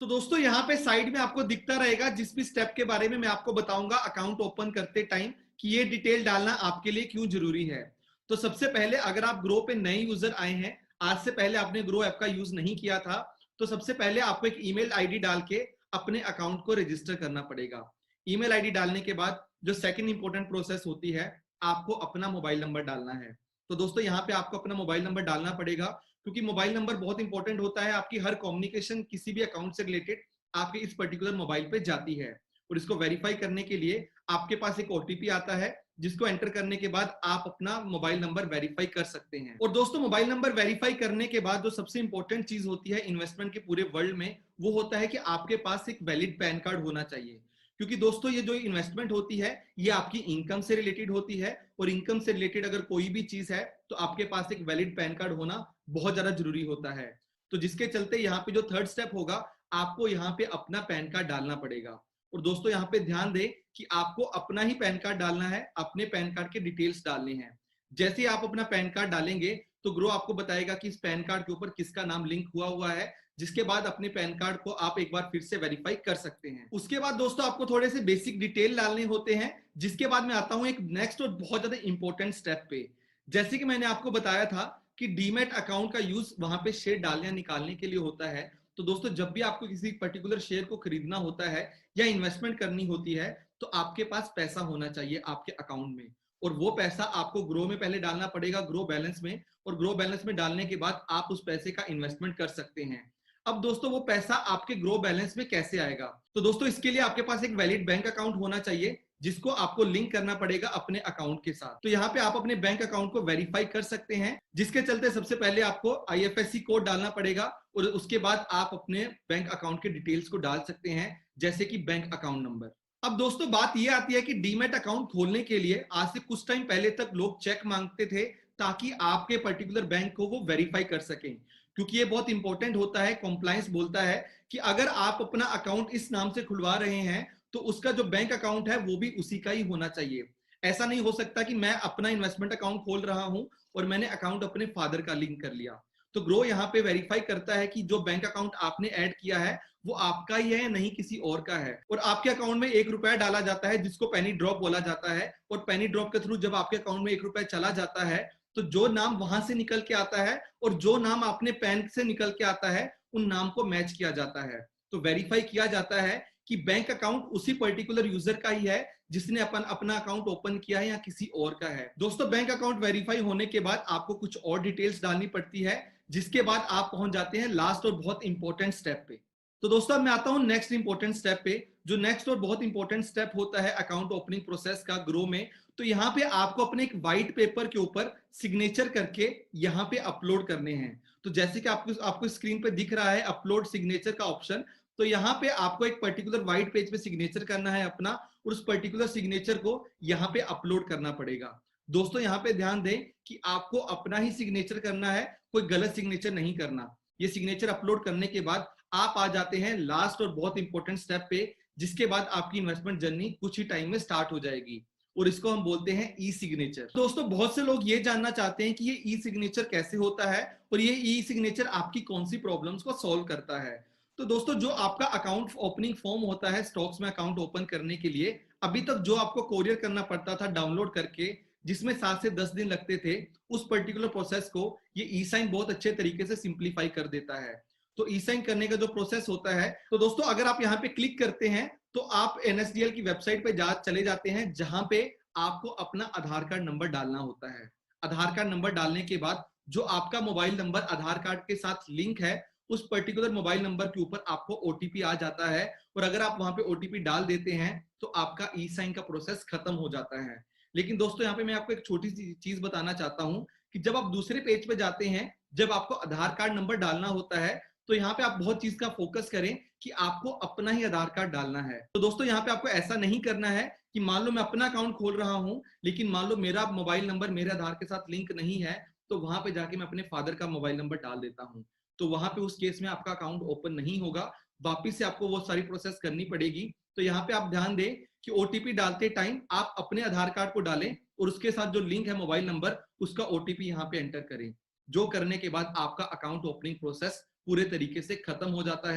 तो दोस्तों यहाँ पे साइड में आपको दिखता रहेगा जिस भी स्टेप के बारे में मैं आपको बताऊंगा अकाउंट ओपन करते टाइम कि ये डिटेल डालना आपके लिए क्यों जरूरी है। तो सबसे पहले अगर आप ग्रो पे नए यूजर आए हैं, आज से पहले आपने ग्रो ऐप का यूज नहीं किया था, तो सबसे पहले आपको एक ईमेल आईडी डाल के अपने अकाउंट को रजिस्टर करना पड़ेगा। ईमेल आईडी डालने के बाद जो सेकंड इंपॉर्टेंट प्रोसेस होती है, आपको अपना मोबाइल नंबर डालना है। तो दोस्तों यहाँ पे आपको अपना मोबाइल नंबर डालना पड़ेगा, क्योंकि मोबाइल नंबर बहुत इंपॉर्टेंट होता है। आपकी हर कम्युनिकेशन किसी भी अकाउंट से रिलेटेड आपके इस पर्टिकुलर मोबाइल पे जाती है, और इसको वेरीफाई करने के लिए आपके पास एक ओटीपी आता है, जिसको एंटर करने के बाद आप अपना मोबाइल नंबर वेरीफाई कर सकते हैं। और दोस्तों मोबाइल नंबर वेरीफाई करने के बाद जो सबसे इंपॉर्टेंट चीज होती है इन्वेस्टमेंट के पूरे वर्ल्ड में, वो होता है कि आपके पास एक वैलिड पैन कार्ड होना चाहिए। क्योंकि दोस्तों ये जो इन्वेस्टमेंट होती है ये आपकी इनकम से रिलेटेड होती है, और इनकम से रिलेटेड अगर कोई भी चीज है तो आपके पास एक वैलिड पैन कार्ड होना बहुत ज्यादा जरूरी होता है। तो जिसके चलते यहाँ पे जो थर्ड स्टेप होगा, आपको यहाँ पे अपना पैन कार्ड डालना पड़ेगा। और दोस्तों यहाँ पे ध्यान दें कि आपको अपना ही पैन कार्ड डालना है, अपने पैन कार्ड के डिटेल्स डालने हैं। जैसे ही आप अपना पैन कार्ड डालेंगे तो ग्रो आपको बताएगा कि इस पैन कार्ड के ऊपर किसका नाम लिंक हुआ हुआ है, जिसके बाद अपने पैन कार्ड को आप एक बार फिर से वेरीफाई कर सकते हैं। उसके बाद दोस्तों आपको थोड़े से बेसिक डिटेल डालने होते हैं, जिसके बाद मैं आता हूं एक नेक्स्ट और बहुत ज्यादा इंपॉर्टेंट स्टेप पे। जैसे कि मैंने आपको बताया था कि डीमैट अकाउंट का यूज वहां पे शेयर डालने निकालने के लिए होता है। तो दोस्तों जब भी आपको किसी पर्टिकुलर शेयर को खरीदना होता है या इन्वेस्टमेंट करनी होती है, तो आपके पास पैसा होना चाहिए आपके अकाउंट में, और वो पैसा आपको ग्रो में पहले डालना पड़ेगा, ग्रो बैलेंस में। और ग्रो बैलेंस में डालने के बाद आप उस पैसे का इन्वेस्टमेंट कर सकते हैं। अब दोस्तों वो पैसा आपके ग्रो बैलेंस में कैसे आएगा? तो दोस्तों इसके लिए आपके पास एक वैलिड बैंक अकाउंट होना चाहिए, जिसको आपको लिंक करना पड़ेगा अपने अकाउंट के साथ। तो यहाँ पे आप अपने बैंक अकाउंट को वेरीफाई कर सकते हैं, जिसके चलते सबसे पहले आपको आईएफएससी कोड डालना पड़ेगा, और उसके बाद आप अपने बैंक अकाउंट के डिटेल्स को डाल सकते हैं, जैसे कि बैंक अकाउंट नंबर। अब दोस्तों बात यह आती है कि डीमैट अकाउंट खोलने के लिए आज से कुछ टाइम पहले तक लोग चेक मांगते थे, ताकि आपके पर्टिकुलर बैंक को वो वेरीफाई कर सकें। क्योंकि ये बहुत इंपॉर्टेंट होता है, कॉम्प्लायंस बोलता है कि अगर आप अपना अकाउंट इस नाम से खुलवा रहे हैं तो उसका जो बैंक अकाउंट है वो भी उसी का ही होना चाहिए। ऐसा नहीं हो सकता कि मैं अपना इन्वेस्टमेंट अकाउंट खोल रहा हूं और मैंने अकाउंट अपने फादर का लिंक कर लिया। तो ग्रो यहाँ पे वेरीफाई करता है कि जो बैंक अकाउंट आपने ऐड किया है वो आपका ही है या नहीं किसी और का है। और आपके अकाउंट में 1 रुपया डाला जाता है, जिसको पेनी ड्रॉप बोला जाता है। और पेनी ड्रॉप के थ्रू जब आपके अकाउंट में 1 रुपया चला जाता है, तो जो नाम वहां से निकल के आता है और जो नाम आपने पैन से निकल के आता है, उन नाम को मैच किया जाता है। तो वेरीफाई किया जाता है कि बैंक अकाउंट उसी पर्टिकुलर यूजर का ही है जिसने अपना अकाउंट ओपन किया है या किसी और का है। दोस्तों बैंक अकाउंट वेरीफाई होने के बाद आपको कुछ और डिटेल्स डालनी पड़ती है, जिसके बाद आप पहुंच जाते हैं लास्ट और बहुत इंपॉर्टेंट स्टेप पे। तो दोस्तों अब मैं आता हूं नेक्स्ट इंपॉर्टेंट स्टेप पे। जो नेक्स्ट और बहुत इंपॉर्टेंट स्टेप होता है अकाउंट ओपनिंग प्रोसेस का ग्रो में, तो यहाँ पे आपको अपने एक व्हाइट पेपर के ऊपर सिग्नेचर करके यहाँ पे अपलोड करने हैं। तो जैसे कि आपको स्क्रीन पे दिख रहा है अपलोड सिग्नेचर का ऑप्शन, तो यहाँ पे आपको एक पर्टिकुलर व्हाइट पेज पे सिग्नेचर करना है अपना, और उस पर्टिकुलर सिग्नेचर को यहाँ पे अपलोड करना पड़ेगा। दोस्तों यहाँ पे ध्यान दें कि आपको अपना ही सिग्नेचर करना है, कोई गलत सिग्नेचर नहीं करना। ये सिग्नेचर अपलोड करने के बाद आप आ जाते हैं लास्ट और बहुत इंपॉर्टेंट स्टेप पे, जिसके बाद आपकी इन्वेस्टमेंट जर्नी कुछ ही टाइम में स्टार्ट हो जाएगी, और इसको हम बोलते हैं ई सिग्नेचर। दोस्तों बहुत से लोग ये जानना चाहते हैं कि ये ई सिग्नेचर कैसे होता है और ये ई सिग्नेचर आपकी कौन सी प्रॉब्लम्स को सॉल्व करता है। तो दोस्तों जो आपका अकाउंट ओपनिंग फॉर्म होता है स्टॉक्स में अकाउंट ओपन करने के लिए, अभी तक जो आपको कोरियर करना पड़ता था डाउनलोड करके, जिसमें 7 से 10 दिन लगते थे, उस पर्टिकुलर प्रोसेस को ये ई साइन बहुत अच्छे तरीके से सिंप्लीफाई कर देता है। तो ई साइन करने का जो प्रोसेस होता है, तो दोस्तों अगर आप यहाँ पे क्लिक करते हैं तो आप एनएसडीएल की वेबसाइट पे चले जाते हैं, जहां पे आपको अपना आधार कार्ड नंबर डालना होता है। आधार कार्ड नंबर डालने के बाद जो आपका मोबाइल नंबर आधार कार्ड के साथ लिंक है, उस पर्टिकुलर मोबाइल नंबर के ऊपर आपको ओटीपी आ जाता है, और अगर आप वहां पे ओटीपी डाल देते हैं तो आपका ई साइन का प्रोसेस खत्म हो जाता है। लेकिन दोस्तों यहाँ पे मैं आपको एक छोटी सी चीज बताना चाहता हूँ कि जब आप दूसरे पेज पे जाते हैं, जब आपको आधार कार्ड नंबर डालना होता है, तो यहाँ पे आप बहुत चीज का फोकस करें कि आपको अपना ही आधार कार्ड डालना है। तो दोस्तों यहाँ पे आपको ऐसा नहीं करना है कि मान लो मैं अपना अकाउंट खोल रहा हूँ, लेकिन मान लो मेरा मोबाइल नंबर मेरे आधार के साथ लिंक नहीं है, तो वहां पे जाके मैं अपने फादर का मोबाइल नंबर डाल देता हूँ। तो वहां पे उस केस में आपका अकाउंट ओपन नहीं होगा, वापिस से आपको वो सारी प्रोसेस करनी पड़ेगी। तो यहाँ पे आप ध्यान दें कि ओटीपी डालते टाइम आप अपने आधार कार्ड को डालें, और उसके साथ जो लिंक है मोबाइल नंबर, उसका ओटीपी यहाँ पे एंटर करें। जो करने के बाद आपका अकाउंट ओपनिंग प्रोसेस पूरे तरीके से खत्म हो जाता है।